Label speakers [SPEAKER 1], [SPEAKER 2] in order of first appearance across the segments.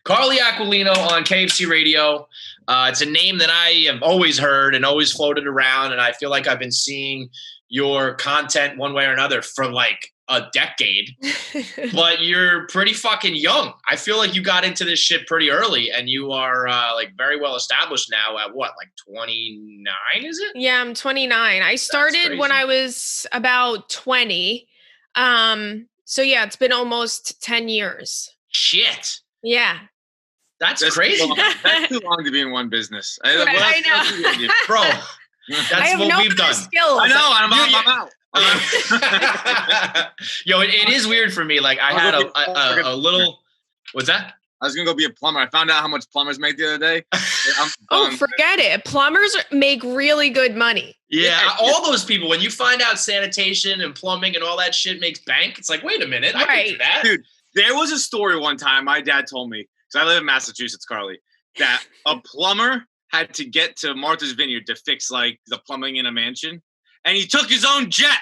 [SPEAKER 1] Carly Aquilino on KFC Radio. It's a name that I have always heard and always floated around, and I feel like I've been seeing your content one way or another for like a decade. But you're pretty fucking young. I feel like you got into this shit pretty early, and you are like very well established now at what, like 29, is it?
[SPEAKER 2] Yeah, I'm 29. I started when I was about 20. So yeah, it's been almost 10 years.
[SPEAKER 1] Shit.
[SPEAKER 2] Yeah.
[SPEAKER 1] That's crazy.
[SPEAKER 3] That's too long to be in one business.
[SPEAKER 2] I
[SPEAKER 1] know. Bro, that's what we've done.
[SPEAKER 2] Skills.
[SPEAKER 3] I know. I'm out.
[SPEAKER 1] Yo, it is weird for me. Like I had a little, what's that?
[SPEAKER 3] I was going to go be a plumber. I found out how much plumbers make the other day.
[SPEAKER 2] Forget it. Plumbers make really good money.
[SPEAKER 1] Yeah, all those people, when you find out sanitation and plumbing and all that shit makes bank, it's like, wait a minute, I can do that.
[SPEAKER 3] Dude, there was a story one time my dad told me, because I live in Massachusetts, Carly, that a plumber had to get to Martha's Vineyard to fix like the plumbing in a mansion, and he took his own jet.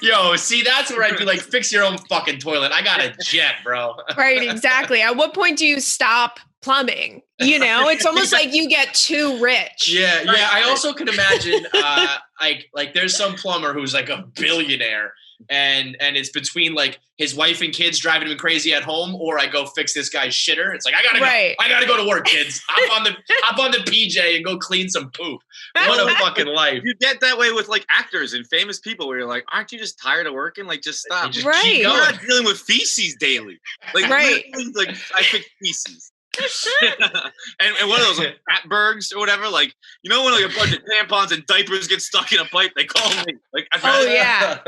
[SPEAKER 1] Yo, see, that's where I'd be like, fix your own fucking toilet. I got a jet, bro.
[SPEAKER 2] Right, exactly. At what point do you stop plumbing? You know, it's almost like you get too rich.
[SPEAKER 1] Yeah. I also can imagine, like there's some plumber who's like a billionaire, and it's between like his wife and kids driving him crazy at home, or I go fix this guy's shitter. It's like, I gotta go to work, kids. Hop on the PJ and go clean some poop. What a fucking life.
[SPEAKER 3] You get that way with like actors and famous people where you're like, aren't you just tired of working? Like, just stop.
[SPEAKER 1] Just keep going.
[SPEAKER 3] You're not dealing with feces daily. Like, like I fix feces. and one of those like fatbergs or whatever, like, you know, when like a bunch of tampons and diapers get stuck in a pipe, they call me. Like,
[SPEAKER 2] yeah.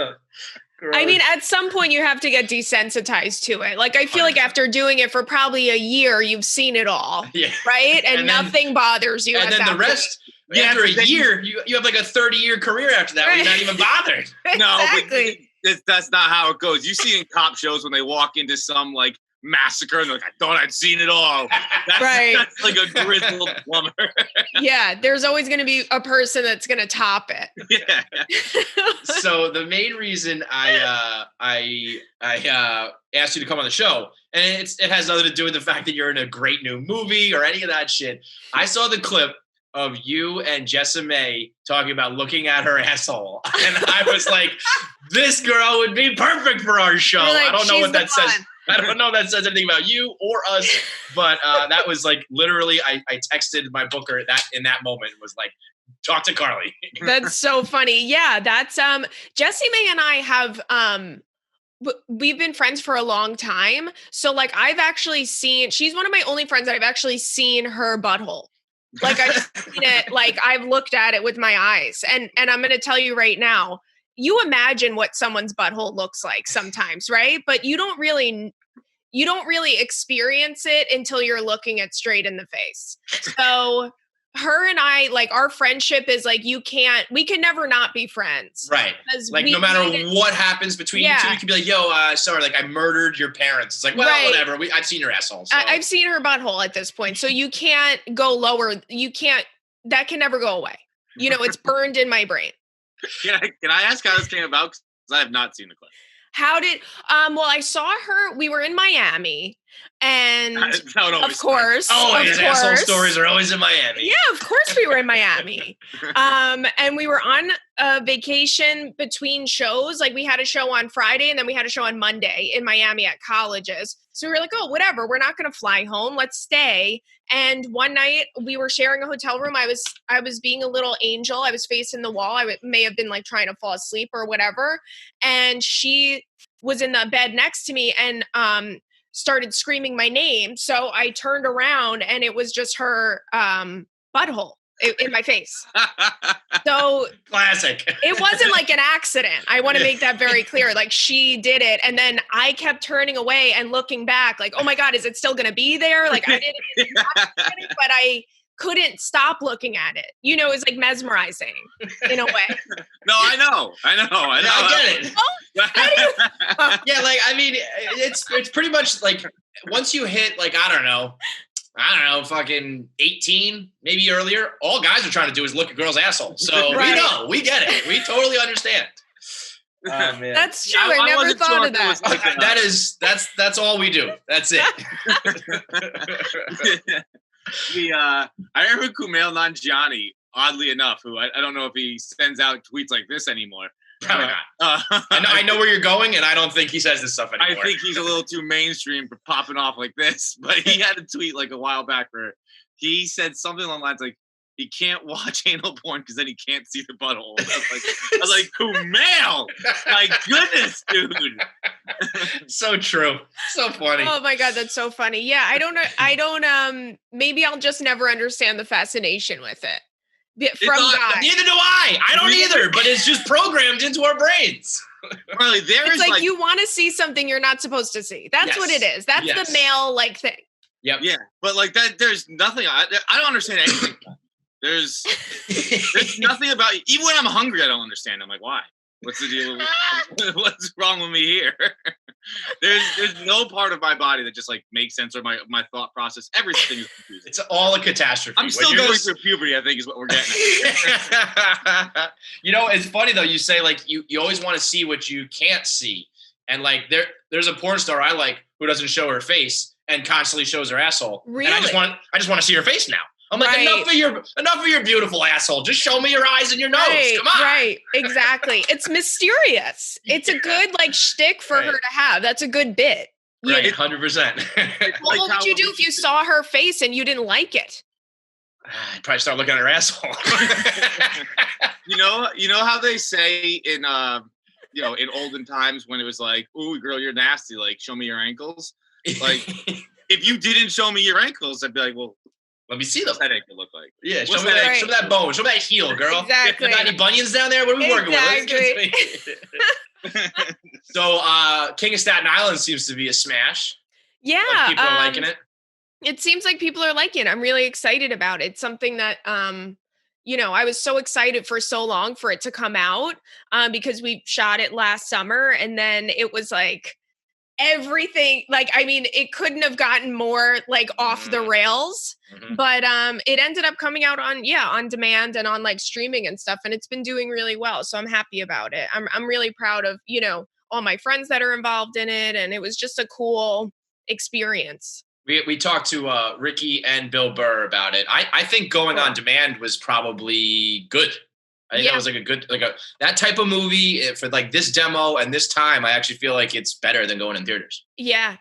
[SPEAKER 2] I mean, at some point you have to get desensitized to it. Like, I feel like after doing it for probably a year, you've seen it all, right? And nothing bothers you.
[SPEAKER 1] And then the rest, after a year, you have like a 30-year career after that where you're not even bothered.
[SPEAKER 2] Exactly.
[SPEAKER 3] No, but that's not how it goes. You see in cop shows when they walk into some like massacre and they're like, I thought I'd seen it all. That's like a grizzled plumber.
[SPEAKER 2] Yeah, there's always going to be a person that's going to top it.
[SPEAKER 3] Yeah.
[SPEAKER 1] So the main reason I asked you to come on the show, and it has nothing to do with the fact that you're in a great new movie or any of that shit. I saw the clip of you and Jessa May talking about looking at her asshole, and I was like, this girl would be perfect for our show.
[SPEAKER 2] Like,
[SPEAKER 1] I don't know what that says. I don't know if that says anything about you or us, but that was like literally, I texted my booker in that moment and was like, talk to Carly.
[SPEAKER 2] That's so funny. Yeah, that's Jessie May and I have we've been friends for a long time. So like I've actually seen, she's one of my only friends that I've actually seen her butthole. Like I've seen it, like I've looked at it with my eyes. And I'm going to tell you right now, you imagine what someone's butthole looks like sometimes, right? But you don't really experience it until you're looking it straight in the face. So her and I, like, our friendship is like, we can never not be friends.
[SPEAKER 1] Right. Like no matter what happens between you two, you can be like, yo, sorry, like I murdered your parents. It's like, well, whatever. I've seen your asshole. So.
[SPEAKER 2] I've seen her butthole at this point. So you can't go lower. That can never go away. You know, it's burned in my brain.
[SPEAKER 3] Can I ask how this came about? Because I have not seen the clip.
[SPEAKER 2] How did, well, I saw her, we were in Miami, and of course.
[SPEAKER 1] Asshole stories are always in Miami.
[SPEAKER 2] Yeah, of course we were in Miami. And we were on a vacation between shows. Like we had a show on Friday and then we had a show on Monday in Miami at colleges. So we were like, oh, whatever, we're not going to fly home. Let's stay. And one night we were sharing a hotel room. I was being a little angel. I was facing the wall. I may have been like trying to fall asleep or whatever. And she was in the bed next to me and started screaming my name. So I turned around and it was just her butthole in my face. So
[SPEAKER 1] classic.
[SPEAKER 2] It wasn't like an accident. I want to make that very clear. Like she did it. And then I kept turning away and looking back like, oh my God, is it still going to be there? Like I didn't, but I couldn't stop looking at it. You know, it was like mesmerizing in a way.
[SPEAKER 3] No, I know.
[SPEAKER 1] I get it. Yeah, like, I mean, it's pretty much like once you hit like, I don't know, fucking 18, maybe earlier, all guys are trying to do is look at girls' assholes. So we know, we get it. We totally understand. Oh, man.
[SPEAKER 2] That's true. I never thought of that.
[SPEAKER 1] Like that's all we do. That's it.
[SPEAKER 3] I remember Kumail Nanjiani, oddly enough, who I don't know if he sends out tweets like this anymore.
[SPEAKER 1] Probably not. I know where you're going, and I don't think he says this stuff anymore.
[SPEAKER 3] I think he's a little too mainstream for popping off like this, but he had a tweet like a while back where he said something along the lines like, he can't watch anal porn because then he can't see the butthole. I was like, Kumail! My goodness, dude.
[SPEAKER 1] So true. So funny.
[SPEAKER 2] Oh my God, that's so funny. Yeah, I don't, maybe I'll just never understand the fascination with it. From guys.
[SPEAKER 1] Neither do I. I don't either, but it's just programmed into our brains.
[SPEAKER 3] Really,
[SPEAKER 2] it's like you want to see something you're not supposed to see. That's what it is. That's the male thing.
[SPEAKER 1] Yep.
[SPEAKER 3] Yeah, but like that, there's nothing. I don't understand anything. There's nothing about it. Even when I'm hungry, I don't understand. I'm like, why? What's the deal? What's wrong with me here? There's no part of my body that just like makes sense, or my thought process. Everything is confusing.
[SPEAKER 1] It's all a catastrophe.
[SPEAKER 3] I'm still going through puberty, I think, is what we're getting at.
[SPEAKER 1] It's funny though. You say like you always want to see what you can't see, and like there's a porn star I like who doesn't show her face and constantly shows her asshole.
[SPEAKER 2] Really?
[SPEAKER 1] And I just want to see her face now. I'm like, enough of your beautiful asshole. Just show me your eyes and your nose. Come on.
[SPEAKER 2] Right. Exactly. It's mysterious. It's a good like shtick for her to have. That's a good bit.
[SPEAKER 1] Right. 100%.
[SPEAKER 2] What would you do if you saw her face and you didn't like it?
[SPEAKER 1] I'd probably start looking at her asshole.
[SPEAKER 3] You know how they say in in olden times when it was like, "Ooh, girl, you're nasty. Like, show me your ankles." Like, if you didn't show me your ankles, I'd be like, "Well, let me see them." What's that ankle look like?
[SPEAKER 1] Yeah, show me that bone. Show me that heel, girl.
[SPEAKER 2] Exactly.
[SPEAKER 1] You got any bunions down there? What are we working with? So, King of Staten Island seems to be a smash.
[SPEAKER 2] Yeah.
[SPEAKER 1] Like people are liking it.
[SPEAKER 2] It seems like people are liking it. I'm really excited about it. It's something that, I was so excited for so long for it to come out because we shot it last summer, and then it was like, everything, like, I mean, it couldn't have gotten more like off the rails, but it ended up coming out on demand and on like streaming and stuff, and it's been doing really well. So I'm happy about it. I'm really proud of, all my friends that are involved in it, and it was just a cool experience.
[SPEAKER 1] We talked to Ricky and Bill Burr about it. I think going on demand was probably good. I think that was like a good, that type of movie for like this demo and this time. I actually feel like it's better than going in theaters.
[SPEAKER 2] Yeah,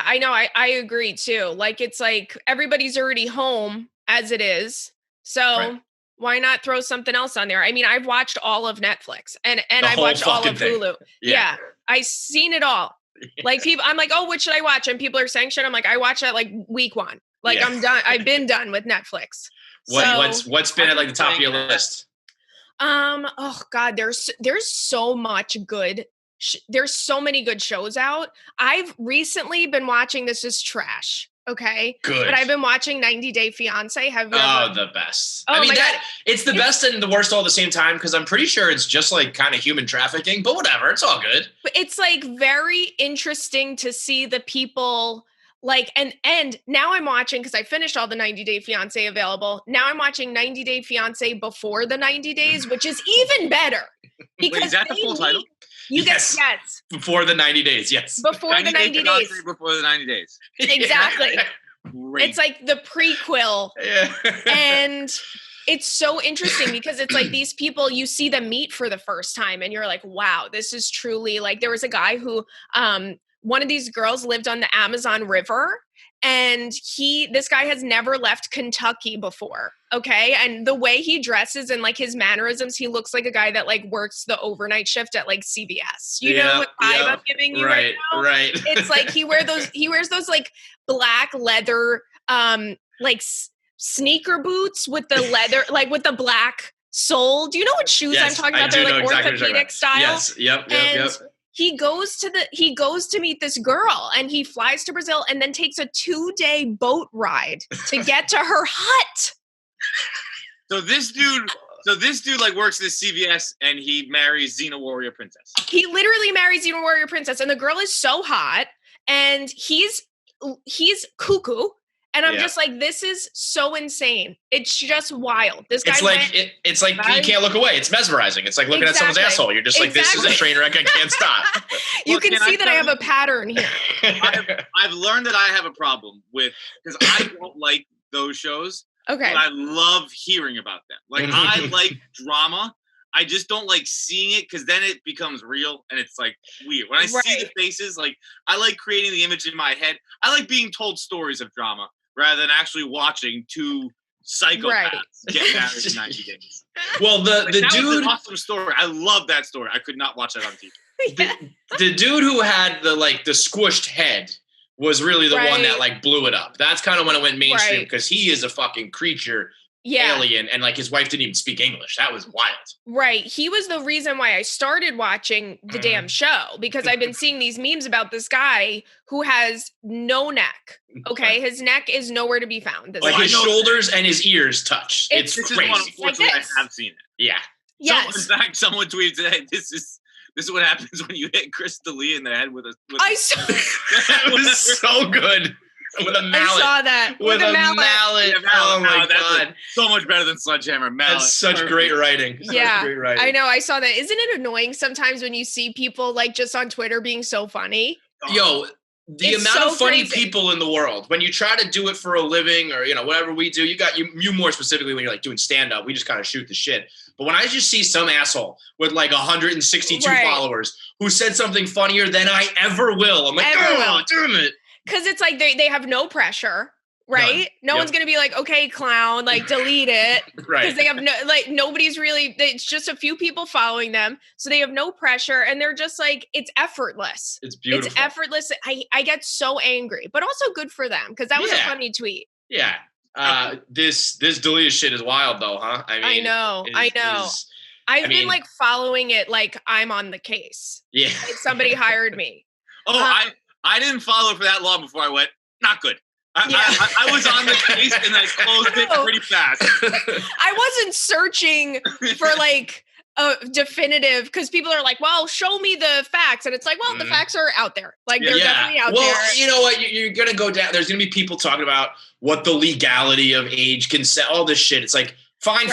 [SPEAKER 2] I know. I agree too. Like it's like everybody's already home as it is, so why not throw something else on there? I mean, I've watched all of Netflix and I've watched all of Hulu. Yeah, I've seen it all. Like people, I'm like, oh, what should I watch? And people are saying shit. I'm like, I watched that like week 1. Like I'm done. I've been done with Netflix.
[SPEAKER 1] What's been at like the top of your list?
[SPEAKER 2] Oh God, there's so much good. There's so many good shows out. I've recently been watching This Is Trash. Okay.
[SPEAKER 1] Good.
[SPEAKER 2] But I've been watching 90 Day Fiance. Have you ever?
[SPEAKER 1] The best.
[SPEAKER 2] Oh,
[SPEAKER 1] I mean, it's the best and the worst all at the same time, because I'm pretty sure it's just like kind of human trafficking, but whatever. It's all good.
[SPEAKER 2] But it's like very interesting to see the people like, and now I'm watching, because I finished all the 90 Day Fiance available. Now I'm watching 90 Day Fiance before the 90 days, which is even better. Because
[SPEAKER 3] wait, is that the full title?
[SPEAKER 2] Yes.
[SPEAKER 1] Before the 90 days, yes.
[SPEAKER 2] Before the 90 days.
[SPEAKER 3] Before the 90 days.
[SPEAKER 2] Exactly.
[SPEAKER 3] Great.
[SPEAKER 2] It's like the prequel. And it's so interesting because it's like these people, you see them meet for the first time and you're like, wow, this is truly like, there was a guy who, one of these girls lived on the Amazon River, and this guy has never left Kentucky before. Okay. And the way he dresses and like his mannerisms, he looks like a guy that like works the overnight shift at like CVS. You know what vibe I'm giving you right now?
[SPEAKER 1] Right.
[SPEAKER 2] It's like he wears those like black leather, like sneaker boots with the leather, like with the black sole. Do you know what shoes I'm talking about? They're like orthopedic style.
[SPEAKER 1] Yes. Yep.
[SPEAKER 2] He goes to meet this girl, and he flies to Brazil and then takes a 2-day boat ride to get to her hut.
[SPEAKER 3] So this dude like works at CVS, and he marries Xena Warrior Princess.
[SPEAKER 2] He literally marries Xena Warrior Princess, and the girl is so hot, and he's cuckoo, And I'm just like, this is so insane. It's just wild. This guy
[SPEAKER 1] it's like you can't look away. It's mesmerizing. It's like looking at someone's asshole. You're just like, this is a train wreck. I can't stop.
[SPEAKER 2] You can see that I have a pattern here.
[SPEAKER 3] I've learned that I have a problem with, because I don't like those shows.
[SPEAKER 2] Okay.
[SPEAKER 3] But I love hearing about them. Like, I like drama. I just don't like seeing it, because then it becomes real and it's like weird. When I see the faces, like, I like creating the image in my head. I like being told stories of drama rather than actually watching two psychopaths get married in 90 days.
[SPEAKER 1] Well, the
[SPEAKER 3] that
[SPEAKER 1] dude,
[SPEAKER 3] was an awesome story. I love that story. I could not watch that on TV.
[SPEAKER 1] The dude who had the squished head was really the one that like blew it up. That's kind of when it went mainstream, because he is a fucking creature. Alien, and like his wife didn't even speak English. That was wild. Right.
[SPEAKER 2] He was the reason why I started watching the damn show, because I've been seeing these memes about this guy who has no neck. Okay. His neck is nowhere to be found.
[SPEAKER 1] Like his shoulders and his ears touch. It's crazy.
[SPEAKER 3] Unfortunately, I have seen it.
[SPEAKER 1] Yeah.
[SPEAKER 2] Yes.
[SPEAKER 3] In fact, someone tweeted today, this is what happens when you hit Chris D'Elia in the head with a.
[SPEAKER 2] I saw
[SPEAKER 1] that was so good. With a mallet.
[SPEAKER 2] I saw that.
[SPEAKER 1] With a mallet. Oh my God.
[SPEAKER 3] So much better than Sledgehammer. Mallet.
[SPEAKER 1] That's such great writing.
[SPEAKER 2] Great writing. I know. I saw that. Isn't it annoying sometimes when you see people like just on Twitter being so funny?
[SPEAKER 1] Yo, the amount of funny people in the world, when you try to do it for a living or, whatever we do, you more specifically when you're like doing stand up, we just kind of shoot the shit. But when I just see some asshole with like 162 followers who said something funnier than I ever will, I'm like, oh, damn it.
[SPEAKER 2] Because it's like they have no pressure, right? No one's going to be like, okay, clown, like delete it. Because they have nobody's really, it's just a few people following them. So they have no pressure and they're just like, it's effortless.
[SPEAKER 1] It's beautiful.
[SPEAKER 2] It's effortless. I get so angry, but also good for them because that was a funny tweet.
[SPEAKER 1] Yeah. This D'Elia shit is wild though, huh?
[SPEAKER 2] I know. I've been like following it like I'm on the case.
[SPEAKER 1] Yeah.
[SPEAKER 2] Like somebody hired me.
[SPEAKER 3] I didn't follow for that long before I went, not good. I was on the case and I closed it pretty fast.
[SPEAKER 2] I wasn't searching for like a definitive, because people are like, well, show me the facts. And it's like, well, the facts are out there. Like they're definitely out there.
[SPEAKER 1] Well, you know what? You're going to go down. There's going to be people talking about what the legality of age, consent, all this shit. It's like, fine.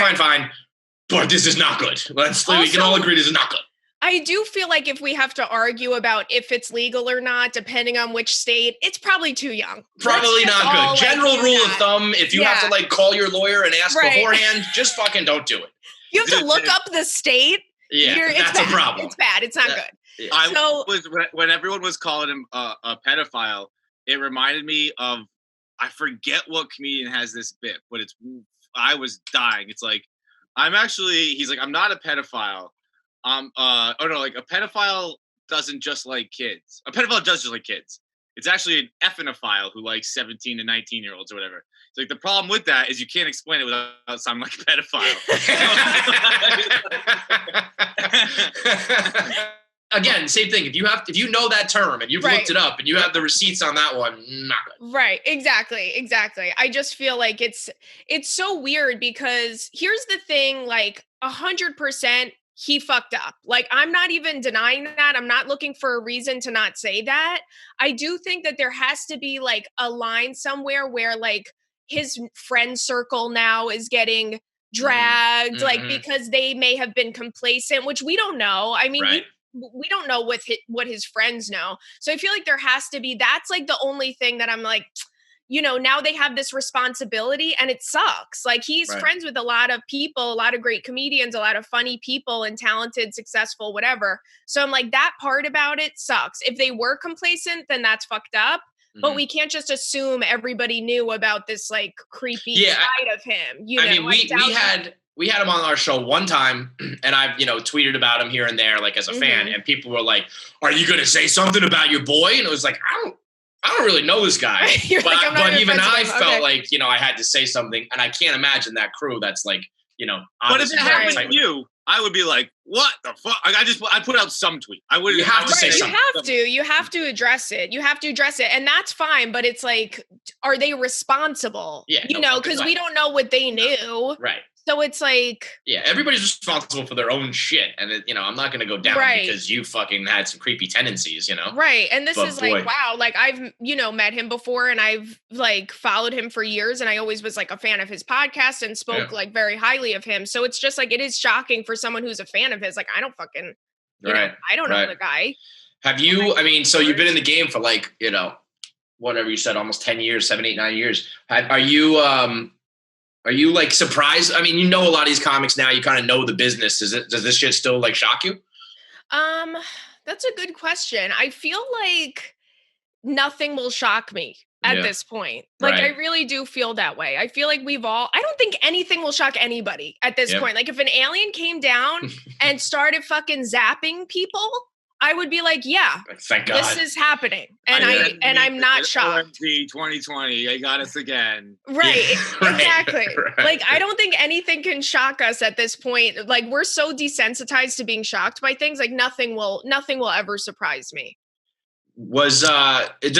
[SPEAKER 1] But this is not good. We can all agree this is not good.
[SPEAKER 2] I do feel like if we have to argue about if it's legal or not, depending on which state, it's probably too young.
[SPEAKER 1] Probably not good. General rule of thumb, if you have to like call your lawyer and ask beforehand, just fucking don't do it.
[SPEAKER 2] You have to look up the state.
[SPEAKER 1] Yeah, that's a problem.
[SPEAKER 2] It's bad. It's not good.
[SPEAKER 3] Yeah. When everyone was calling him a pedophile, it reminded me of, I forget what comedian has this bit, but I was dying. It's like, he's like, I'm not a pedophile. A pedophile doesn't just like kids. A pedophile does just like kids. It's actually an effinophile who likes 17 to 19-year-olds or whatever. It's like the problem with that is you can't explain it without sounding like a pedophile.
[SPEAKER 1] Again, same thing. If you know that term and you've looked it up and you have the receipts on that one, not good.
[SPEAKER 2] Right. Exactly. I just feel like it's so weird because here's the thing, like 100%. He fucked up. Like, I'm not even denying that. I'm not looking for a reason to not say that. I do think that there has to be like a line somewhere where like his friend circle now is getting dragged, like because they may have been complacent, which we don't know. I mean, we don't know what his friends know. So I feel like there has to be, that's like the only thing that I'm like, now they have this responsibility and it sucks. Like he's friends with a lot of people, a lot of great comedians, a lot of funny people and talented, successful, whatever. So I'm like, that part about it sucks. If they were complacent, then that's fucked up. But we can't just assume everybody knew about this like creepy side of him.
[SPEAKER 1] I mean, we had him on our show one time and I've, tweeted about him here and there, like as a fan, and people were like, are you going to say something about your boy? And it was like, I don't really know this guy, but even I felt like, I had to say something, and I can't imagine that crew that's like,
[SPEAKER 3] but if it happened to you, I would be like, what the fuck? I put out some tweet.
[SPEAKER 1] You have to say something.
[SPEAKER 2] You have to address it. And that's fine. But it's like, are they responsible?
[SPEAKER 1] Yeah.
[SPEAKER 2] Because we don't know what they knew.
[SPEAKER 1] Right.
[SPEAKER 2] So it's like,
[SPEAKER 1] yeah, everybody's responsible for their own shit, and I'm not gonna go down because you fucking had some creepy tendencies,
[SPEAKER 2] Right. And this
[SPEAKER 1] But
[SPEAKER 2] is
[SPEAKER 1] boy.
[SPEAKER 2] like, wow, like I've, met him before and I've like followed him for years and I always was like a fan of his podcast and spoke like very highly of him. So it's just like, it is shocking for someone who's a fan of his. Like, I don't fucking, I don't know the guy.
[SPEAKER 1] Have you, so you've been in the game for like, whatever you said, almost 10 years, 7, 8, 9 years. Are you like surprised? I mean, a lot of these comics now, you kind of know the business. Does this shit still like shock you?
[SPEAKER 2] That's a good question. I feel like nothing will shock me at this point. Like, I really do feel that way. I feel like I don't think anything will shock anybody at this point. Like, if an alien came down and started fucking zapping people, I would be like, yeah,
[SPEAKER 1] thank God.
[SPEAKER 2] This is happening. And I'm not shocked.
[SPEAKER 3] OMG 2020, they got us again.
[SPEAKER 2] Right. Exactly. Like, I don't think anything can shock us at this point. Like, we're so desensitized to being shocked by things. Like, nothing will ever surprise me.
[SPEAKER 1] Is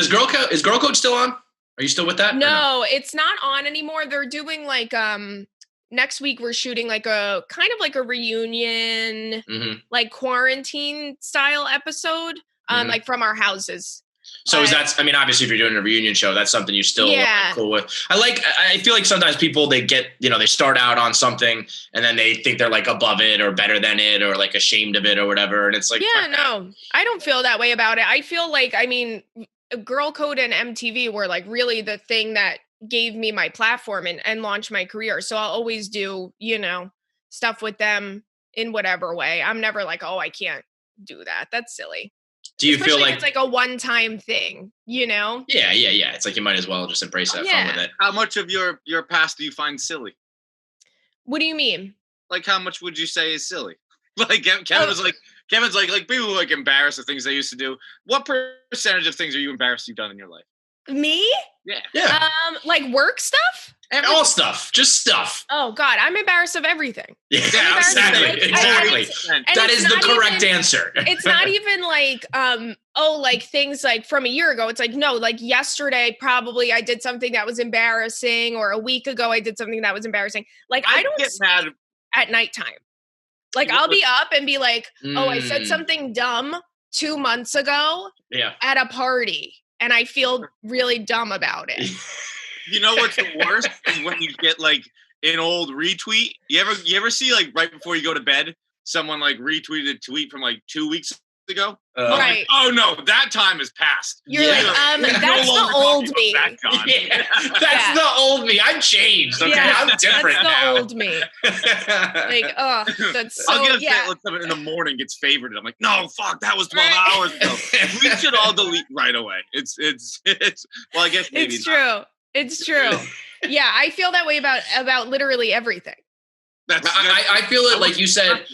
[SPEAKER 1] Girl Code still on? Are you still with that?
[SPEAKER 2] No, it's not on anymore. They're doing like, next week we're shooting like a kind of like a reunion, like quarantine style episode, like from our houses.
[SPEAKER 1] So obviously if you're doing a reunion show, that's something you still cool with. I feel like sometimes people, they get, they start out on something and then they think they're like above it or better than it or like ashamed of it or whatever. And it's like,
[SPEAKER 2] no, I don't feel that way about it. I feel like, Girl Code and MTV were like really the thing that gave me my platform and launched my career. So I'll always do, stuff with them in whatever way. I'm never like, oh, I can't do that. That's silly.
[SPEAKER 1] Do you
[SPEAKER 2] Especially
[SPEAKER 1] feel like
[SPEAKER 2] it's like a one-time thing,
[SPEAKER 1] Yeah. It's like you might as well just embrace that fun with it.
[SPEAKER 3] How much of your past do you find silly?
[SPEAKER 2] What do you mean?
[SPEAKER 3] Like, how much would you say is silly? Like, Kevin's like people who like embarrassed the things they used to do. What percentage of things are you embarrassed you've done in your life?
[SPEAKER 2] Me?
[SPEAKER 3] Yeah.
[SPEAKER 2] Like work stuff?
[SPEAKER 1] All stuff, just stuff.
[SPEAKER 2] Oh God, I'm embarrassed of everything.
[SPEAKER 1] Yeah, exactly. That is the correct answer.
[SPEAKER 2] It's not even like, like things like from a year ago. It's like, no, like yesterday, probably I did something that was embarrassing, or a week ago I did something that was embarrassing. Like I don't
[SPEAKER 3] get mad
[SPEAKER 2] at nighttime. Like I'll be up and be like, oh, I said something dumb 2 months ago at a party. And I feel really dumb about it.
[SPEAKER 3] You know what's the worst is when you get like an old retweet. You ever see like right before you go to bed, someone like retweeted a tweet from like 2 weeks ago?
[SPEAKER 2] Right.
[SPEAKER 3] Like, oh no, that time has passed.
[SPEAKER 2] You're like, that's the old me.
[SPEAKER 1] That's the old me. I've changed. Okay, I'm different
[SPEAKER 2] now.
[SPEAKER 1] That's
[SPEAKER 2] the old me. Like, oh, that's so.
[SPEAKER 3] I'll get upset when someone in the morning gets favorited. I'm like, no, fuck, that was 12 hours ago. We should all delete right away. It's. Well, I guess maybe
[SPEAKER 2] it's true. It's true. Yeah, I feel that way about literally everything.
[SPEAKER 1] I feel it, like you said,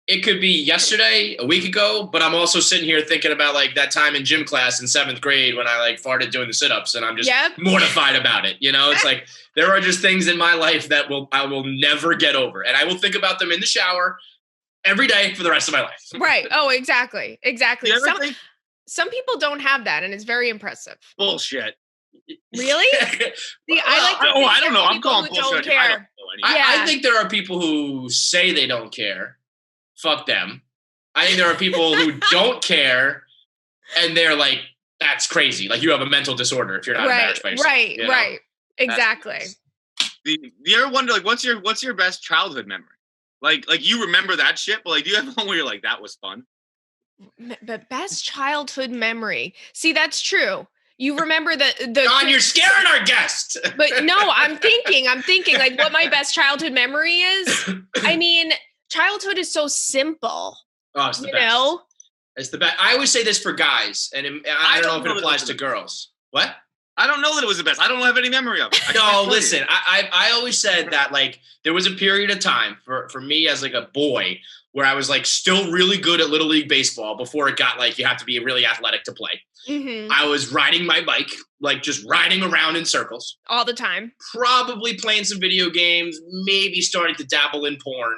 [SPEAKER 1] it could be yesterday, a week ago, but I'm also sitting here thinking about like that time in gym class in 7th grade when I like farted doing the sit-ups and I'm just mortified about it. It's like, there are just things in my life that I will never get over. And I will think about them in the shower every day for the rest of my life.
[SPEAKER 2] Right. Oh, exactly. Exactly. Some people don't have that and it's very impressive.
[SPEAKER 3] Bullshit.
[SPEAKER 2] Really? See,
[SPEAKER 3] I don't know. I'm calling bullshit.
[SPEAKER 1] I think there are people who say they don't care. Fuck them. I think there are people who don't care, and they're like, "That's crazy." Like you have a mental disorder if you're not embarrassed by yourself.
[SPEAKER 2] Right. Exactly.
[SPEAKER 3] Do you ever wonder, like, what's your best childhood memory? Like you remember that shit, but like, do you have one where you're like, that was fun?
[SPEAKER 2] The best childhood memory. See, that's true. You remember the
[SPEAKER 1] John, you're scaring our guest.
[SPEAKER 2] But no, I'm thinking like what my best childhood memory is. I mean, childhood is so simple.
[SPEAKER 1] Oh, it's the best. It's the best. I always say this for guys, and I don't know if it applies to girls. What?
[SPEAKER 3] I don't know that it was the best. I don't have any memory of it.
[SPEAKER 1] No, listen, I always said that like there was a period of time for me as like a boy where I was like still really good at Little League baseball before it got like you have to be really athletic to play.
[SPEAKER 2] Mm-hmm.
[SPEAKER 1] I was riding my bike, like just riding around in circles.
[SPEAKER 2] All the time.
[SPEAKER 1] Probably playing some video games, maybe starting to dabble in porn.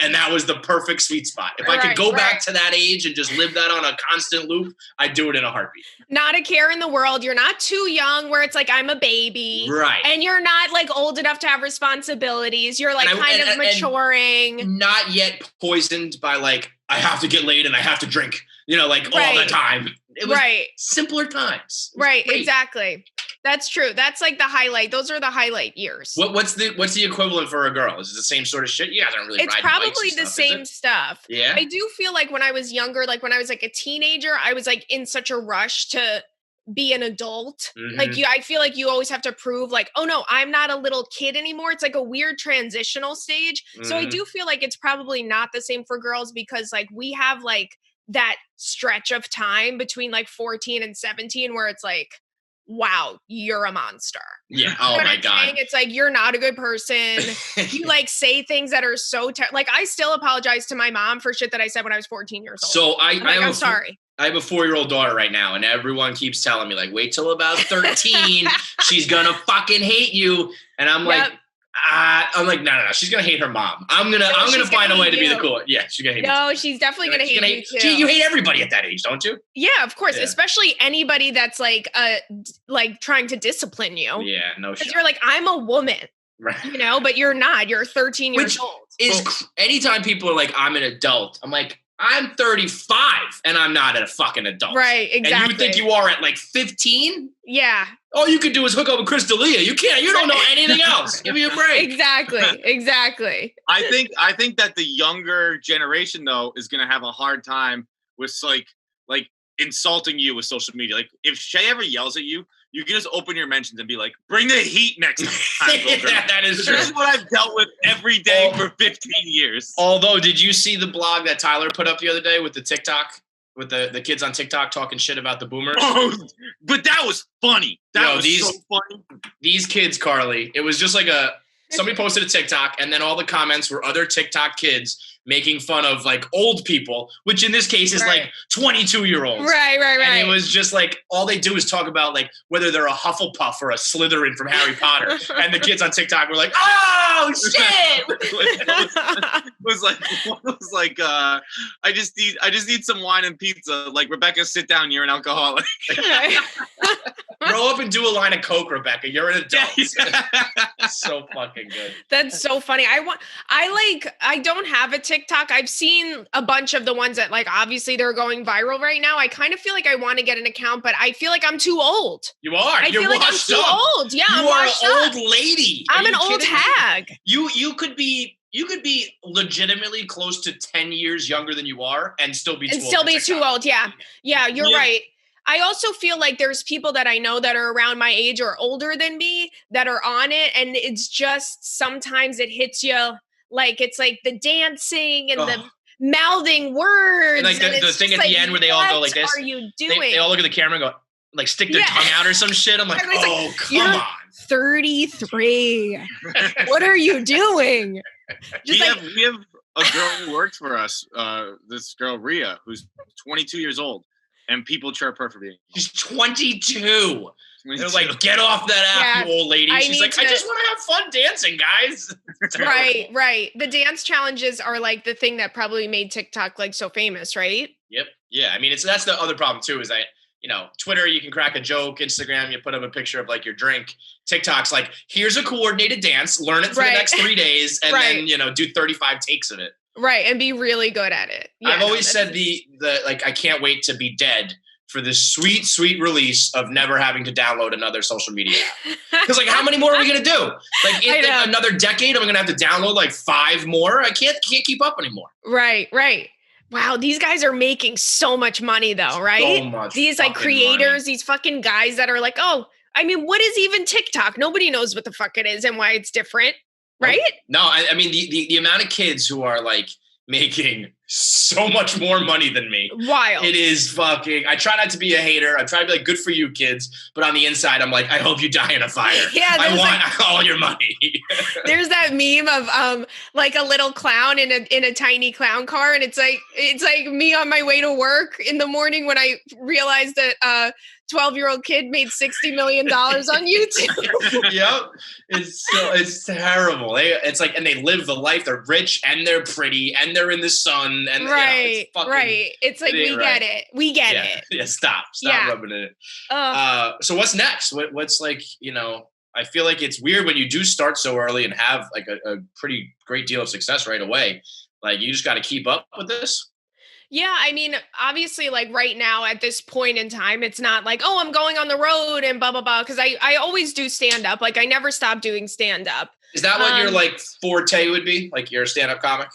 [SPEAKER 1] And that was the perfect sweet spot. If I could go back to that age and just live that on a constant loop, I'd do it in a heartbeat.
[SPEAKER 2] Not a care in the world. You're not too young where it's like, I'm a baby.
[SPEAKER 1] Right.
[SPEAKER 2] And you're not like old enough to have responsibilities. You're like kind of maturing.
[SPEAKER 1] And not yet poisoned by like, I have to get laid and I have to drink, like all the time. It was simpler times.
[SPEAKER 2] Right. Great. Exactly. That's true. That's like the highlight. Those are the highlight years.
[SPEAKER 1] What's the equivalent for a girl? Is it the same sort of shit? You guys aren't really.
[SPEAKER 2] It's probably the same stuff.
[SPEAKER 1] Yeah.
[SPEAKER 2] I do feel like when I was younger, like when I was like a teenager, I was like in such a rush to be an adult.
[SPEAKER 1] Mm-hmm.
[SPEAKER 2] Like I feel like you always have to prove like, oh no, I'm not a little kid anymore. It's like a weird transitional stage. Mm-hmm. So I do feel like it's probably not the same for girls because like we have like that stretch of time between like 14 and 17 where it's like, wow, you're a monster.
[SPEAKER 1] Yeah. Oh my God.
[SPEAKER 2] It's like, you're not a good person. You like say things that are so like, I still apologize to my mom for shit that I said when I was 14 years old.
[SPEAKER 1] So
[SPEAKER 2] I'm sorry.
[SPEAKER 1] I have a 4-year-old daughter right now, and everyone keeps telling me like, wait till about 13. She's going to fucking hate you. And I'm like, no. She's gonna hate her mom. I'm gonna find a way to be the cool. Yeah, she's gonna hate me.
[SPEAKER 2] No, she's definitely gonna hate you too.
[SPEAKER 1] You hate everybody at that age, don't you?
[SPEAKER 2] Yeah, of course. Yeah. Especially anybody that's like trying to discipline you.
[SPEAKER 1] Yeah, no shit.
[SPEAKER 2] Because you're like, I'm a woman.
[SPEAKER 1] Right.
[SPEAKER 2] But you're not. You're 13 years old.
[SPEAKER 1] Anytime people are like, I'm an adult, I'm like, I'm 35 and I'm not a fucking adult.
[SPEAKER 2] Right, exactly.
[SPEAKER 1] And you think you are at like 15?
[SPEAKER 2] Yeah. All
[SPEAKER 1] you can do is hook up with Chris D'Elia. You don't know anything else. Give me a break.
[SPEAKER 2] Exactly.
[SPEAKER 3] I think that the younger generation though is gonna have a hard time with like insulting you with social media. Like if Shay ever yells at you, you can just open your mentions and be like, bring the heat next time.
[SPEAKER 1] That is true.
[SPEAKER 3] This is what I've dealt with every day for 15 years.
[SPEAKER 1] Although, did you see the blog that Tyler put up the other day with the TikTok? With the kids on TikTok talking shit about the boomers?
[SPEAKER 3] Oh, but that was funny. That was so funny.
[SPEAKER 1] These kids, Carly, it was just like somebody posted a TikTok and then all the comments were other TikTok kids making fun of like old people, which in this case is like 22-year-olds.
[SPEAKER 2] Right.
[SPEAKER 1] And it was just like, all they do is talk about like whether they're a Hufflepuff or a Slytherin from Harry Potter. And the kids on TikTok were like, oh shit.
[SPEAKER 3] It was like, I just need some wine and pizza. Like, Rebecca, sit down. You're an alcoholic.
[SPEAKER 1] Grow up and do a line of Coke, Rebecca. You're an adult. So fucking good.
[SPEAKER 2] That's so funny. I don't have a TikTok. I've seen a bunch of the ones that like obviously they're going viral right now. I kind of feel like I want to get an account, but I feel like I'm too old.
[SPEAKER 1] You are.
[SPEAKER 2] I feel like I'm too old. Yeah,
[SPEAKER 1] you are an old lady.
[SPEAKER 2] I'm an old hag.
[SPEAKER 1] You could be legitimately close to 10 years younger than you are and still be too old. Yeah. Yeah, you're right. I also feel like there's people that I know that are around my age or older than me that are on it. And it's just, sometimes it hits you like, it's like the dancing and the mouthing words. And like the thing at the end where they all go like this.
[SPEAKER 2] What are you doing?
[SPEAKER 1] They all look at the camera and go, like stick their tongue out or some shit. I'm like, come on.
[SPEAKER 2] 33. What are you doing?
[SPEAKER 3] We have a girl who works for us, this girl, Rhea, who's 22 years old. And people chirp her for being.
[SPEAKER 1] She's 22. They're like, get off that app, you old lady. She's like, I just want to have fun dancing, guys.
[SPEAKER 2] Right. The dance challenges are like the thing that probably made TikTok like so famous, right?
[SPEAKER 1] Yep. Yeah. I mean, that's the other problem too, is that, Twitter, you can crack a joke. Instagram, you put up a picture of like your drink. TikTok's like, here's a coordinated dance. Learn it for the next 3 days. And then, do 35 takes of it.
[SPEAKER 2] Right, and be really good at it.
[SPEAKER 1] Yeah, I've always said the I can't wait to be dead for this sweet, sweet release of never having to download another social media app. Because like, how many more are we gonna do? Like, in another decade, I'm gonna have to download like 5 more. I can't keep up anymore. Right.
[SPEAKER 2] Wow, these guys are making so much money though, right?
[SPEAKER 1] So much.
[SPEAKER 2] These like creators, these fucking guys that are like, oh, I mean, what is even TikTok? Nobody knows what the fuck it is and why it's different. Right?
[SPEAKER 1] No, I mean the amount of kids who are like making so much more money than me.
[SPEAKER 2] Wild.
[SPEAKER 1] It is fucking, I try not to be a hater. I try to be like, good for you kids. But on the inside, I'm like, I hope you die in a fire.
[SPEAKER 2] Yeah,
[SPEAKER 1] I want all your money.
[SPEAKER 2] There's that meme of like a little clown in a tiny clown car. And it's like me on my way to work in the morning when I realized that 12-year-old kid made $60 million on YouTube.
[SPEAKER 1] Yep. It's terrible. It's like, and they live the life. They're rich and they're pretty and they're in the sun. And
[SPEAKER 2] right.
[SPEAKER 1] It's fucking,
[SPEAKER 2] right. It's like, we get it. We get it.
[SPEAKER 1] Yeah. Stop rubbing it. So what's next? What's like, I feel like it's weird when you do start so early and have like a pretty great deal of success right away. Like you just got to keep up with this.
[SPEAKER 2] Yeah, I mean, obviously, like right now at this point in time, it's not like, oh, I'm going on the road and blah, blah, blah. Because I always do stand-up. Like I never stop doing stand-up.
[SPEAKER 1] Is that what your like forte would be? Like you're a stand-up comic?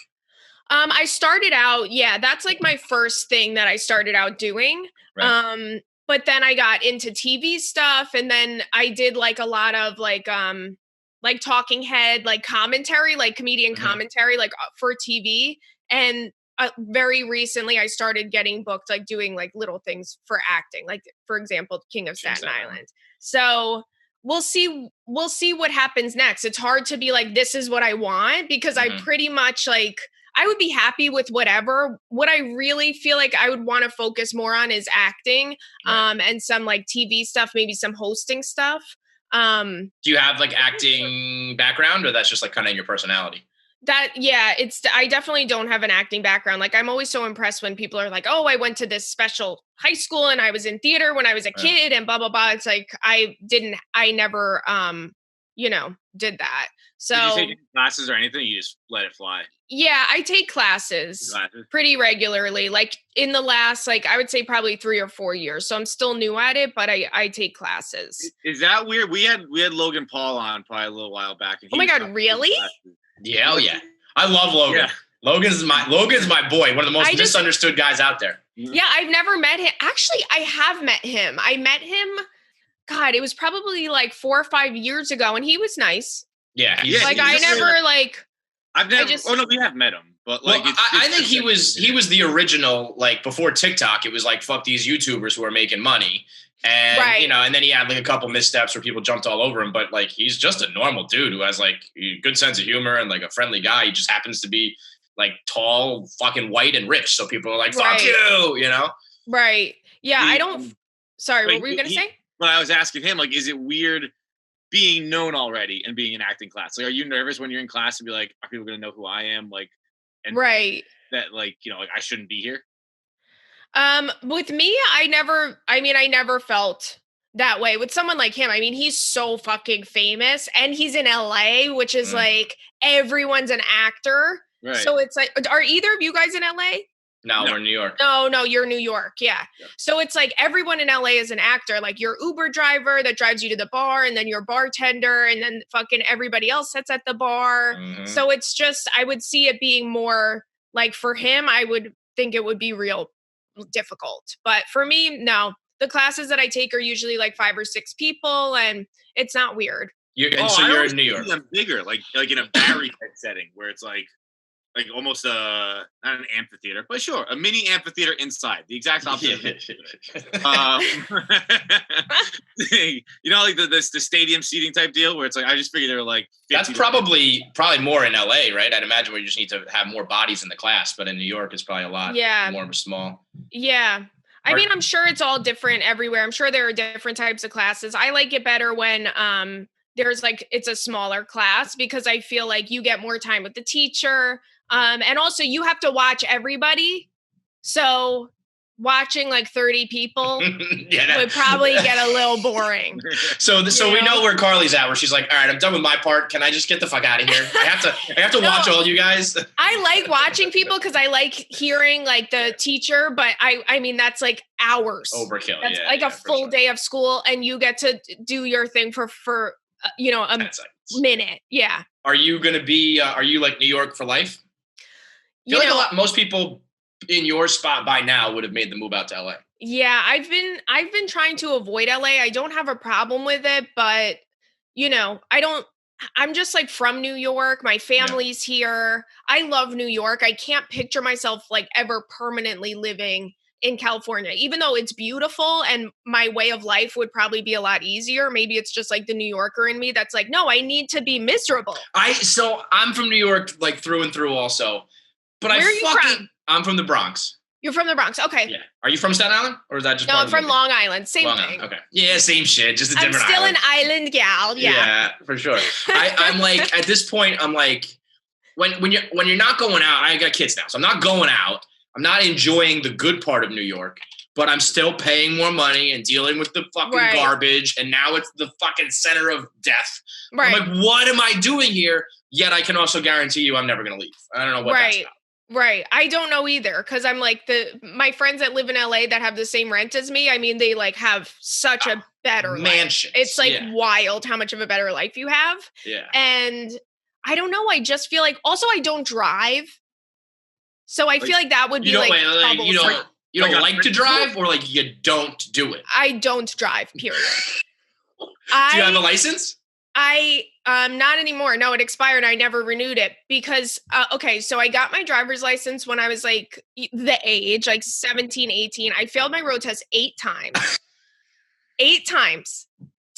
[SPEAKER 2] I started out, that's like my first thing that I started out doing. Right. But then I got into TV stuff, and then I did like a lot of like talking head, like commentary, like comedian commentary, like for TV. And very recently I started getting booked, like doing like little things for acting, like for example, King of Staten Island. So we'll see what happens next. It's hard to be like, this is what I want, because I pretty much like, I would be happy with whatever. What I really feel like I would want to focus more on is acting, and some like TV stuff, maybe some hosting stuff.
[SPEAKER 1] Do you have like acting background, or that's just like kind of in your personality?
[SPEAKER 2] I definitely don't have an acting background. Like I'm always so impressed when people are like, oh, I went to this special high school and I was in theater when I was a kid and blah, blah, blah. It's like, I never, did that. So
[SPEAKER 3] did you take classes or anything? You just let it fly?
[SPEAKER 2] Yeah, I take classes pretty regularly. Like in the last, like I would say probably 3 or 4 years. So I'm still new at it, but I take classes.
[SPEAKER 3] Is that weird? We had Logan Paul on probably a little while back. And
[SPEAKER 2] oh my God, really?
[SPEAKER 1] Yeah, oh yeah. I love Logan. Yeah. Logan's my boy. One of the most misunderstood guys out there.
[SPEAKER 2] Yeah, I've never met him. Actually, I have met him. I met him, God, it was probably like 4 or 5 years ago, and he was nice.
[SPEAKER 1] Yeah.
[SPEAKER 3] We have met him. But like,
[SPEAKER 1] I think he was the original, like before TikTok, it was like, fuck these YouTubers who are making money. And, and then he had like a couple missteps where people jumped all over him. But like, he's just a normal dude who has like a good sense of humor and like a friendly guy. He just happens to be like tall, fucking white and rich. So people are like, fuck you,
[SPEAKER 2] Right. Yeah. Sorry, what were you going to say?
[SPEAKER 3] Well, I was asking him, like, is it weird being known already and being in acting class? Like, are you nervous when you're in class to be like, are people going to know who I am? Like, and that like, like I shouldn't be here.
[SPEAKER 2] With me, I never felt that way with someone like him. I mean, he's so fucking famous and he's in LA, which is like everyone's an actor. Right. So it's like, are either of you guys in LA?
[SPEAKER 1] No, we're in New York.
[SPEAKER 2] No, you're New York. Yeah. So it's like everyone in LA is an actor. Like your Uber driver that drives you to the bar, and then your bartender, and then fucking everybody else that's at the bar. Mm-hmm. So it's just, I would see it being more like, for him, I would think it would be real difficult. But for me, no. The classes that I take are usually like 5 or 6 people, and it's not weird.
[SPEAKER 1] You're in New York.
[SPEAKER 3] Them bigger, like in a Barry type setting where it's like almost not an amphitheater, but sure, a mini amphitheater inside. The exact opposite. Like the stadium seating type deal where it's like, I just figured they were like 50.
[SPEAKER 1] That's probably more in LA, right? I'd imagine where you just need to have more bodies in the class, but in New York it's probably a lot more of a small.
[SPEAKER 2] Yeah. I mean, I'm sure it's all different everywhere. I'm sure there are different types of classes. I like it better when there's like, it's a smaller class, because I feel like you get more time with the teacher. And also you have to watch everybody. So watching like 30 people would probably get a little boring.
[SPEAKER 1] So we know where Carly's at, where she's like, all right, I'm done with my part. Can I just get the fuck out of here? I have to watch all you guys.
[SPEAKER 2] I like watching people because I like hearing like the teacher, but I mean, that's like hours.
[SPEAKER 1] Overkill.
[SPEAKER 2] That's like a full day of school, and you get to do your thing for a minute. Yeah.
[SPEAKER 1] Are you going to be, are you like New York for life? I feel like most people in your spot by now would have made the move out to LA.
[SPEAKER 2] Yeah, I've been trying to avoid LA. I don't have a problem with it, but I don't I'm just like from New York. My family's here. I love New York. I can't picture myself like ever permanently living in California, even though it's beautiful and my way of life would probably be a lot easier. Maybe it's just like the New Yorker in me that's like, no, I need to be miserable.
[SPEAKER 1] So I'm from New York, like through and through also. But
[SPEAKER 2] Where are you from?
[SPEAKER 1] I'm from the Bronx.
[SPEAKER 2] You're from the Bronx. Okay.
[SPEAKER 1] Yeah. Are you from Staten Island? Or is that just
[SPEAKER 2] No, I'm from Long Island. Same thing.
[SPEAKER 1] Okay. Yeah, same shit. Just a
[SPEAKER 2] I'm
[SPEAKER 1] different
[SPEAKER 2] still
[SPEAKER 1] island.
[SPEAKER 2] an island gal. Yeah.
[SPEAKER 1] Yeah, for sure. I'm like, at this point, I'm like, when you're not going out, I got kids now, so I'm not going out. I'm not enjoying the good part of New York, but I'm still paying more money and dealing with the fucking garbage. And now it's the fucking center of death.
[SPEAKER 2] Right.
[SPEAKER 1] I'm like, what am I doing here? Yet I can also guarantee you I'm never going to leave. I don't know what that's about.
[SPEAKER 2] Right. I don't know either. Cause I'm like my friends that live in LA that have the same rent as me. I mean, they like have such a better
[SPEAKER 1] mansion.
[SPEAKER 2] It's like wild how much of a better life you have.
[SPEAKER 1] Yeah.
[SPEAKER 2] And I don't know. I just feel like also I don't drive. So I feel like that would be you
[SPEAKER 1] don't like to drive or like you don't do it?
[SPEAKER 2] I don't drive, period.
[SPEAKER 1] Do you have a license?
[SPEAKER 2] Not anymore. No, it expired. I never renewed it because, so I got my driver's license when I was like the age, like 17, 18. I failed my road test 8 times. 8 times.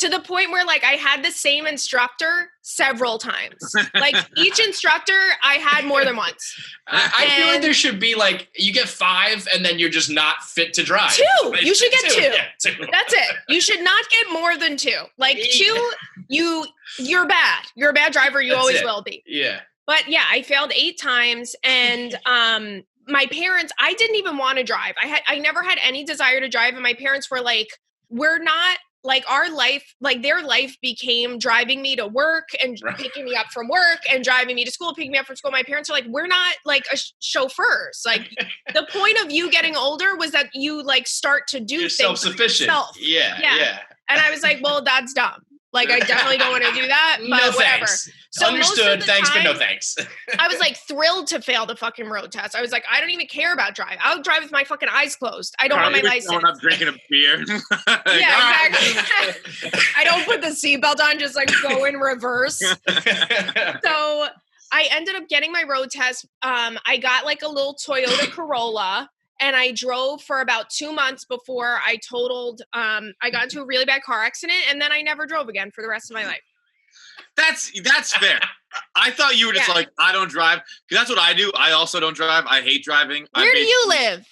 [SPEAKER 2] To the point where like I had the same instructor several times. Like each instructor I had more than once.
[SPEAKER 1] I feel like there should be like, you get 5 and then you're just not fit to drive.
[SPEAKER 2] 2. You should get 2.
[SPEAKER 1] Yeah, 2.
[SPEAKER 2] That's it. You should not get more than 2. Like 2, you're bad. You're a bad driver. You always will be.
[SPEAKER 1] Yeah.
[SPEAKER 2] But yeah, I failed 8 times and my parents, I didn't even want to drive. I never had any desire to drive and my parents were like, we're not like our life, like their life became driving me to work and picking me up from work and driving me to school, picking me up from school. My parents are like, we're not like chauffeurs. Like the point of you getting older was that you like start to do
[SPEAKER 1] You're
[SPEAKER 2] things
[SPEAKER 1] self-sufficient.
[SPEAKER 2] Yeah. And I was like, well, that's dumb. Like, I definitely don't want to do that, but
[SPEAKER 1] no
[SPEAKER 2] whatever.
[SPEAKER 1] Thanks.
[SPEAKER 2] So
[SPEAKER 1] understood. Thanks, but no thanks.
[SPEAKER 2] I was like thrilled to fail the fucking road test. I was like, I don't even care about driving. I'll drive with my fucking eyes closed. I don't want my license.
[SPEAKER 3] Growing up drinking a beer.
[SPEAKER 2] Yeah, exactly. I don't put the seatbelt on, just like go in reverse. So I ended up getting my road test. I got like a little Toyota Corolla. And I drove for about 2 months before I totaled. I got into a really bad car accident, and then I never drove again for the rest of my life.
[SPEAKER 3] That's fair. I thought you were just like, I don't drive, because that's what I do. I also don't drive. I hate driving.
[SPEAKER 2] Where do you live?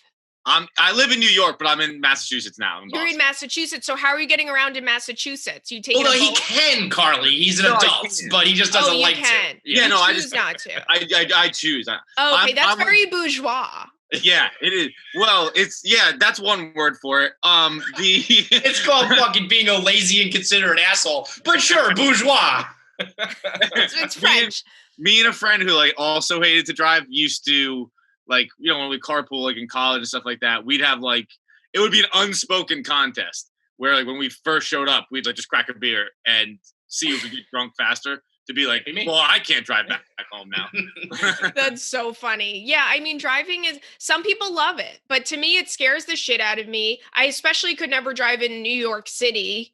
[SPEAKER 3] I live in New York, but I'm in Massachusetts now.
[SPEAKER 2] You're in Massachusetts, so how are you getting around in Massachusetts? You take
[SPEAKER 1] he can, Carly. He's an adult, but he just doesn't like to.
[SPEAKER 2] Yeah, no, I just not to.
[SPEAKER 3] I choose.
[SPEAKER 2] Okay, that's very bourgeois.
[SPEAKER 3] Yeah, it is. Well, that's one word for it.
[SPEAKER 1] It's called fucking being a lazy and inconsiderate asshole. But sure, bourgeois.
[SPEAKER 2] It's French.
[SPEAKER 3] Me and a friend who like also hated to drive used to like, when we carpool like in college and stuff like that, we'd have like, it would be an unspoken contest where like when we first showed up, we'd like just crack a beer and see if we get drunk faster. To be like, well, I can't drive back home now.
[SPEAKER 2] That's so funny. Yeah, I mean, driving some people love it, but to me, it scares the shit out of me. I especially could never drive in New York City.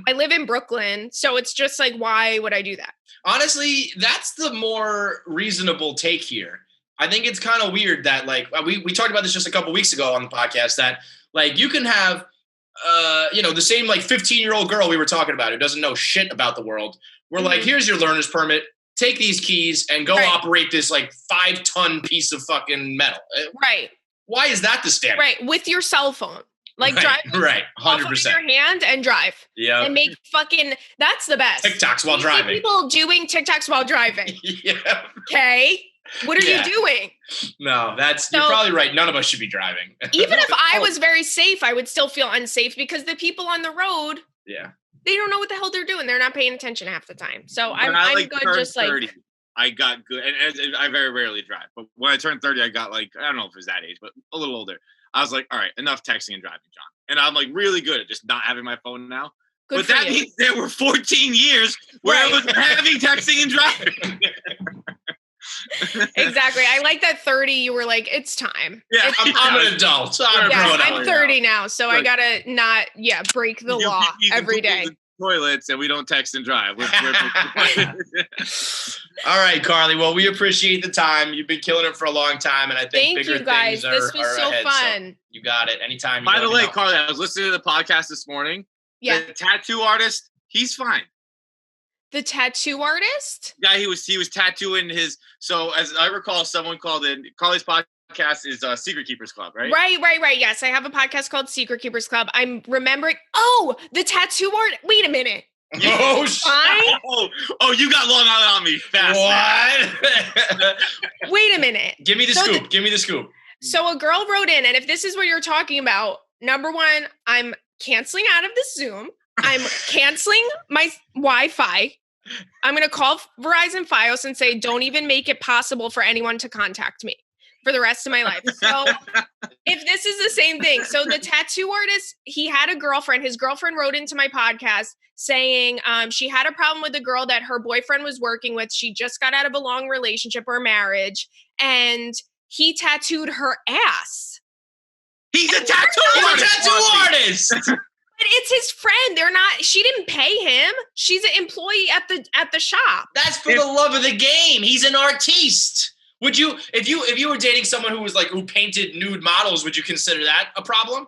[SPEAKER 2] I live in Brooklyn, so it's just like, why would I do that?
[SPEAKER 1] Honestly, that's the more reasonable take here. I think it's kind of weird that like, we talked about this just a couple weeks ago on the podcast that like you can have, the same like 15-year-old girl we were talking about who doesn't know shit about the world. We're like, here's your learner's permit. Take these keys and go operate this like 5-ton piece of fucking metal.
[SPEAKER 2] Right.
[SPEAKER 1] Why is that the standard?
[SPEAKER 2] Right. With your cell phone. Like drive.
[SPEAKER 1] Right. 100%.
[SPEAKER 2] Your hand and drive.
[SPEAKER 1] Yeah.
[SPEAKER 2] And make that's the best.
[SPEAKER 1] TikToks while driving.
[SPEAKER 2] People doing TikToks while driving.
[SPEAKER 1] Yeah.
[SPEAKER 2] Okay. What are you doing?
[SPEAKER 1] No, you're probably right. None of us should be driving.
[SPEAKER 2] Even if I was very safe, I would still feel unsafe because the people on the road.
[SPEAKER 1] Yeah.
[SPEAKER 2] They don't know what the hell they're doing. They're not paying attention half the time. So I'm good. Just
[SPEAKER 3] 30,
[SPEAKER 2] like
[SPEAKER 3] I got good, and I very rarely drive. But when I turned 30, I got like, I don't know if it was that age, but a little older. I was like, all right, enough texting and driving, John. And I'm like really good at just not having my phone now.
[SPEAKER 2] Good
[SPEAKER 3] but that means there were 14 years where I was having texting and driving.
[SPEAKER 2] Exactly. I like that 30. You were like, it's time.
[SPEAKER 1] Yeah, I'm an adult. So I'm
[SPEAKER 2] 30 now, so I gotta not break the law every day.
[SPEAKER 3] toilets and we don't text and drive.
[SPEAKER 1] All right, Carly. Well, we appreciate the time. You've been killing it for a long time, and I think
[SPEAKER 2] Thank
[SPEAKER 1] bigger
[SPEAKER 2] you guys.
[SPEAKER 1] things
[SPEAKER 2] This was
[SPEAKER 1] are
[SPEAKER 2] so
[SPEAKER 1] ahead,
[SPEAKER 2] fun.
[SPEAKER 1] So you got it. Anytime.
[SPEAKER 3] By the way, Carly, I was listening to the podcast this morning.
[SPEAKER 2] Yeah.
[SPEAKER 3] The tattoo artist, he's fine.
[SPEAKER 2] The tattoo artist?
[SPEAKER 3] Yeah, he was tattooing his. So as I recall, someone called in Carly's podcast is Secret Keepers Club, right?
[SPEAKER 2] Right. Yes, I have a podcast called Secret Keepers Club. I'm remembering. Oh, the tattoo art. Wait a minute.
[SPEAKER 1] Oh,
[SPEAKER 3] oh, you got Long Island on me fast.
[SPEAKER 1] What?
[SPEAKER 2] Wait a minute.
[SPEAKER 1] Give me the scoop. Give me the scoop.
[SPEAKER 2] So a girl wrote in, and if this is what you're talking about, number one, I'm canceling out of the Zoom. I'm canceling my Wi-Fi. I'm going to call Verizon Fios and say, don't even make it possible for anyone to contact me for the rest of my life. So if this is the same thing. So the tattoo artist, he had a girlfriend. His girlfriend wrote into my podcast saying she had a problem with the girl that her boyfriend was working with. She just got out of a long relationship or marriage, and he tattooed her ass.
[SPEAKER 3] He's a tattoo artist.
[SPEAKER 2] But it's his friend. She didn't pay him. She's an employee at the shop.
[SPEAKER 1] That's for the love of the game. He's an artiste. Would you, if you were dating someone who painted nude models, would you consider that a problem?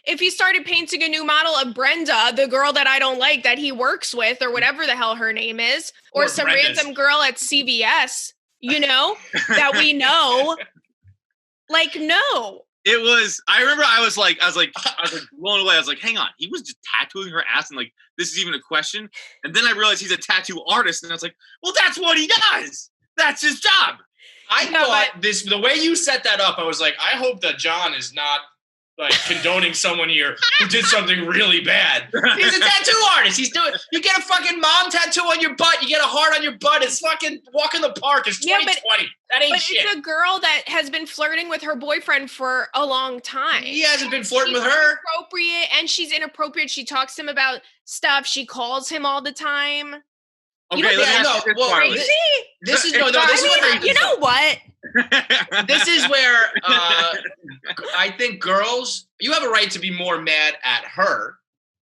[SPEAKER 2] If he started painting a new model of Brenda, the girl that I don't like that he works with, or whatever the hell her name is, or some random girl at CVS, that we know, no.
[SPEAKER 3] It was. I remember. I was blown away. I was like, "Hang on, he was just tattooing her ass, and this is even a question." And then I realized he's a tattoo artist, and I was like, "Well, that's what he does. That's his job."
[SPEAKER 1] I thought the way you set that up, I was like, I hope that John is not condoning someone here who did something really bad. He's a tattoo artist. You get a fucking mom tattoo on your butt. You get a heart on your butt. It's fucking walk in the park. It's 2020. That ain't shit. But
[SPEAKER 2] it's a girl that has been flirting with her boyfriend for a long time.
[SPEAKER 1] He hasn't been flirting with her.
[SPEAKER 2] Inappropriate, and she's inappropriate. She talks to him about stuff. She calls him all the time.
[SPEAKER 3] Okay,
[SPEAKER 1] this is
[SPEAKER 2] you know what?
[SPEAKER 1] This is where I think girls, you have a right to be more mad at her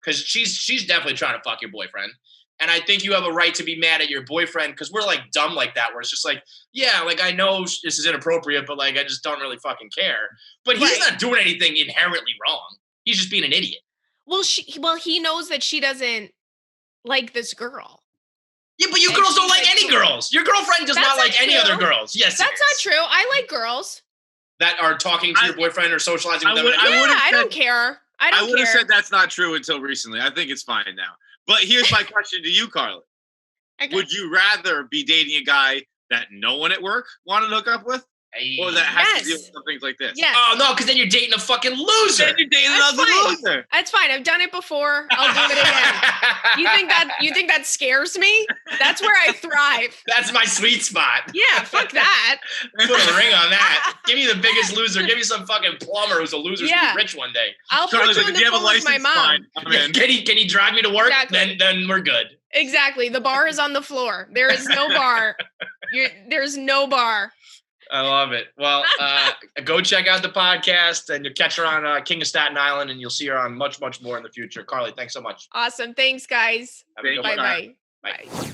[SPEAKER 1] because she's definitely trying to fuck your boyfriend. And I think you have a right to be mad at your boyfriend because we're dumb like that, where it's just I know this is inappropriate, but I just don't really fucking care. But he's not doing anything inherently wrong. He's just being an idiot.
[SPEAKER 2] Well, he knows that she doesn't like this girl.
[SPEAKER 1] Yeah, but you girls don't like any girls. Your girlfriend does not like any other girls. Yes,
[SPEAKER 2] that's not true. I like girls
[SPEAKER 1] that are talking to your boyfriend or socializing with them.
[SPEAKER 2] I don't care. I
[SPEAKER 3] would have said that's not true until recently. I think it's fine now. But here's my question to you, Carly.
[SPEAKER 2] Okay.
[SPEAKER 3] Would you rather be dating a guy that no one at work wanted to hook up with? Or that has to deal with some things like this?
[SPEAKER 2] Yes.
[SPEAKER 1] Oh, no, because then you're dating a fucking loser.
[SPEAKER 3] Then you're dating another loser.
[SPEAKER 2] That's fine. I've done it before. I'll do it again. You think that scares me? That's where I thrive.
[SPEAKER 1] That's my sweet spot.
[SPEAKER 2] Yeah, fuck that.
[SPEAKER 1] Put a ring on that. Give me the biggest loser. Give me some fucking plumber who's a loser who's going to be rich one day.
[SPEAKER 2] I'll put you in the phone with my mom.
[SPEAKER 1] Can he drive me to work? Exactly. Then we're good.
[SPEAKER 2] Exactly. The bar is on the floor. There is no bar. There's no bar.
[SPEAKER 1] I love it. Well, go check out the podcast, and you'll catch her on King of Staten Island, and you'll see her on much, much more in the future. Carly, thanks so much.
[SPEAKER 2] Awesome. Thanks, guys.
[SPEAKER 1] Bye-bye.
[SPEAKER 2] Bye.